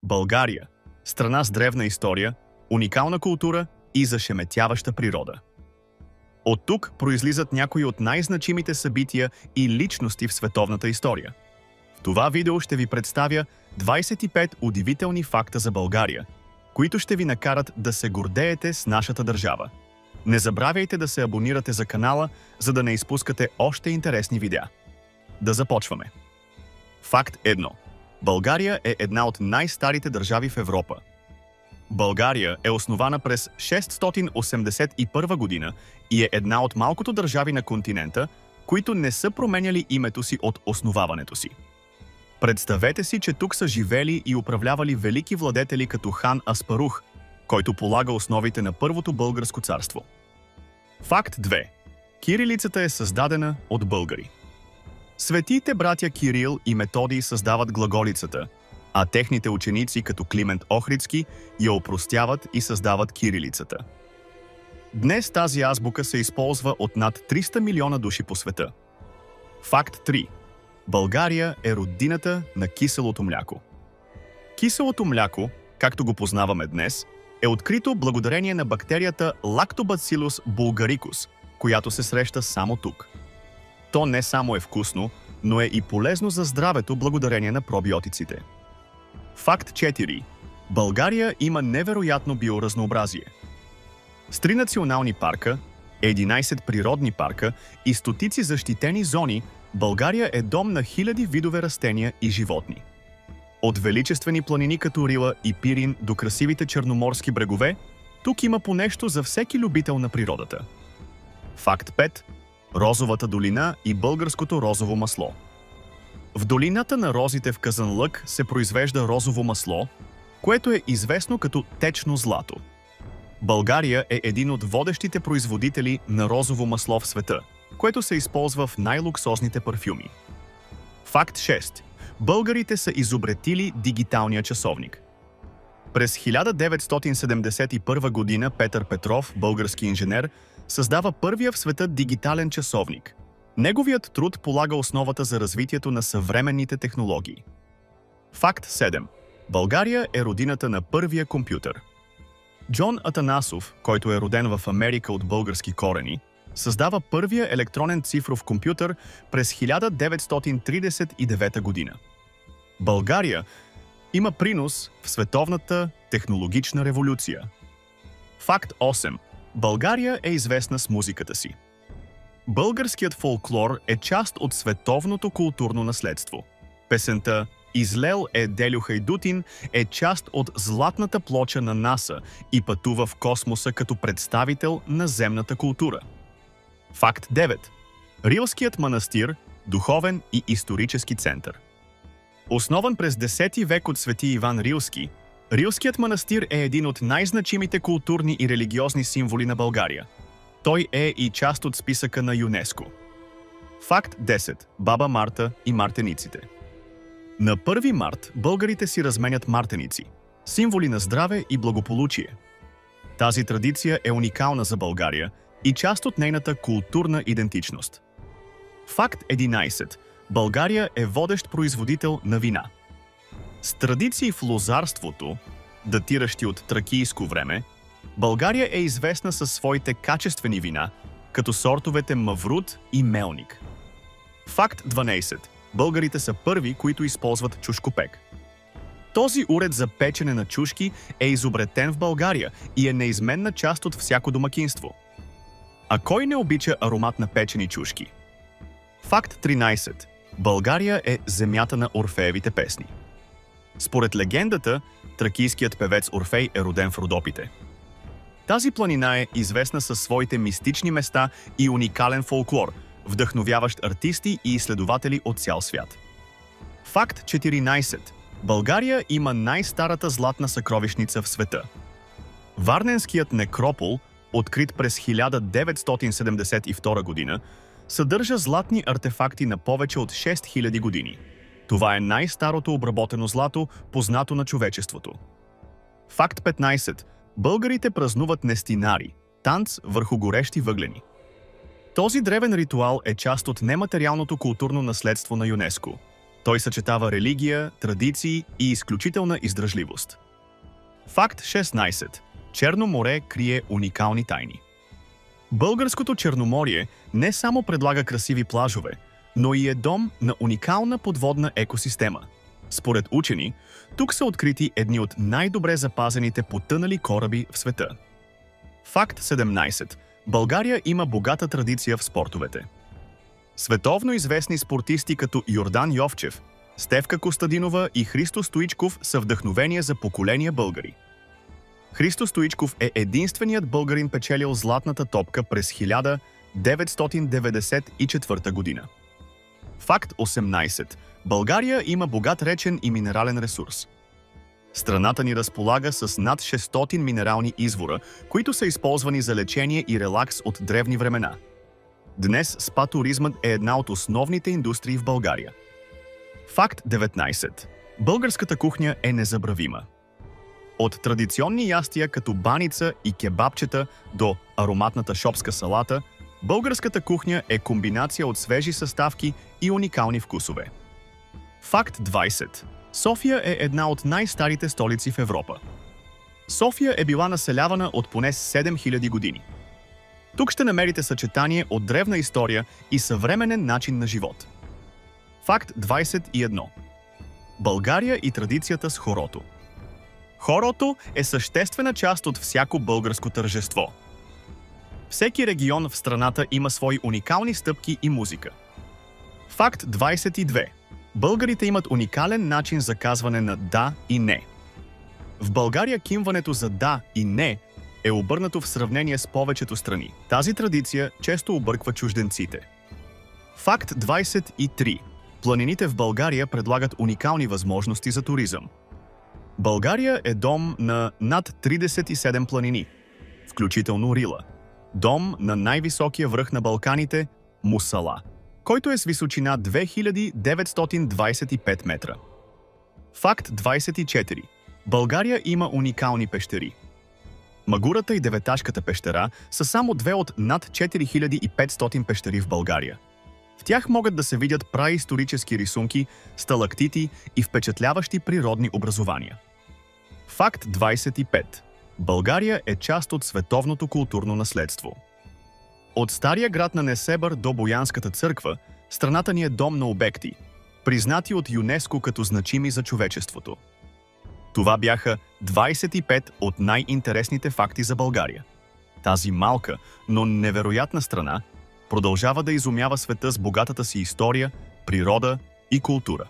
България – страна с древна история, уникална култура и зашеметяваща природа. От тук произлизат някои от най-значимите събития и личности в световната история. В това видео ще ви представя 25 удивителни факта за България, които ще ви накарат да се гордеете с нашата държава. Не забравяйте да се абонирате за канала, за да не изпускате още интересни видеа. Да започваме. Факт 1. България е една от най-старите държави в Европа. България е основана през 681 година и е една от малкото държави на континента, които не са променяли името си от основаването си. Представете си, че тук са живели и управлявали велики владетели като хан Аспарух, който полага основите на Първото българско царство. Факт 2. Кирилицата е създадена от българи. Светите братя Кирил и Методий създават глаголицата, а техните ученици, като Климент Охридски, я опростяват и създават кирилицата. Днес тази азбука се използва от над 300 милиона души по света. Факт 3. България е родината на киселото мляко. Киселото мляко, както го познаваме днес, е открито благодарение на бактерията Lactobacillus bulgaricus, която се среща само тук. То не само е вкусно, но е и полезно за здравето благодарение на пробиотиците. Факт 4. България има невероятно биоразнообразие. С 3 национални парка, 11 природни парка и стотици защитени зони, България е дом на хиляди видове растения и животни. От величествени планини като Рила и Пирин до красивите черноморски брегове, тук има по нещо за всеки любител на природата. Факт 5. Розовата долина и българското розово масло. В долината на розите в Казанлък се произвежда розово масло, което е известно като течно злато. България е един от водещите производители на розово масло в света, което се използва в най-луксозните парфюми. Факт 6. Българите са изобретили дигиталния часовник. През 1971 година Петър Петров, български инженер, създава първия в света дигитален часовник. Неговият труд полага основата за развитието на съвременните технологии. Факт 7. България е родината на първия компютър. Джон Атанасов, който е роден в Америка от български корени, създава първия електронен цифров компютър през 1939 година. България има принос в световната технологична революция. Факт 8. България е известна с музиката си. Българският фолклор е част от световното културно наследство. Песента «Излел е Делю Хайдутин» е част от златната плоча на НАСА и пътува в космоса като представител на земната култура. Факт 9. Рилският манастир – духовен и исторически център. Основан през 10 век от свети Иван Рилски, Рилският манастир е един от най-значимите културни и религиозни символи на България. Той е и част от списъка на ЮНЕСКО. Факт 10. Баба Марта и мартениците. На 1 март българите си разменят мартеници – символи на здраве и благополучие. Тази традиция е уникална за България и част от нейната културна идентичност. Факт 11. България е водещ производител на вина. С традиции в лозарството, датиращи от тракийско време, България е известна със своите качествени вина, като сортовете Маврут и Мелник. Факт 12. Българите са първи, които използват чушкопек. Този уред за печене на чушки е изобретен в България и е неизменна част от всяко домакинство. А кой не обича аромат на печени чушки? Факт 13. България е земята на Орфеевите песни. Според легендата, тракийският певец Орфей е роден в Родопите. Тази планина е известна със своите мистични места и уникален фолклор, вдъхновяващ артисти и изследователи от цял свят. Факт 14. България има най-старата златна съкровищница в света. Варненският некропол, открит през 1972 година, съдържа златни артефакти на повече от 6000 години. Това е най-старото обработено злато, познато на човечеството. Факт 15. Българите празнуват нестинари – танц върху горещи въглени. Този древен ритуал е част от нематериалното културно наследство на ЮНЕСКО. Той съчетава религия, традиции и изключителна издръжливост. Факт 16. Черно море крие уникални тайни. Българското Черноморие не само предлага красиви плажове, но и е дом на уникална подводна екосистема. Според учени, тук са открити едни от най-добре запазените потънали кораби в света. Факт 17. България има богата традиция в спортовете. Световно известни спортисти като Йордан Йовчев, Стефка Костадинова и Христо Стоичков са вдъхновение за поколения българи. Христо Стоичков е единственият българин печелил златната топка през 1994 година. Факт 18. България има богат речен и минерален ресурс. Страната ни разполага с над 600 минерални извора, които са използвани за лечение и релакс от древни времена. Днес спа-туризмът е една от основните индустрии в България. Факт 19. Българската кухня е незабравима. От традиционни ястия като баница и кебабчета до ароматната шопска салата, българската кухня е комбинация от свежи съставки и уникални вкусове. Факт 20. София е една от най-старите столици в Европа. София е била населявана от поне 7000 години. Тук ще намерите съчетание от древна история и съвременен начин на живот. Факт 21. България и традицията с хорото. Хорото е съществена част от всяко българско тържество. Всеки регион в страната има свои уникални стъпки и музика. Факт 22. Българите имат уникален начин за казване на да и не. В България кимването за да и не е обърнато в сравнение с повечето страни. Тази традиция често обърква чужденците. Факт 23. Планините в България предлагат уникални възможности за туризъм. България е дом на над 37 планини, включително Рила. Дом на най-високия връх на Балканите – Мусала, който е с височина 2925 метра. Факт 24. България има уникални пещери. Магурата и Деветашката пещера са само две от над 4500 пещери в България. В тях могат да се видят праисторически рисунки, сталактити и впечатляващи природни образования. Факт 25. България е част от световното културно наследство. От стария град на Несебър до Боянската църква, страната ни е дом на обекти, признати от ЮНЕСКО като значими за човечеството. Това бяха 25 от най-интересните факти за България. Тази малка, но невероятна страна продължава да изумява света с богатата си история, природа и култура.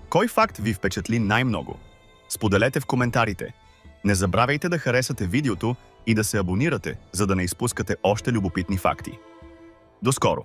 Кой факт ви впечатли най-много? Споделете в коментарите. Не забравяйте да харесате видеото и да се абонирате, за да не изпускате още любопитни факти. До скоро!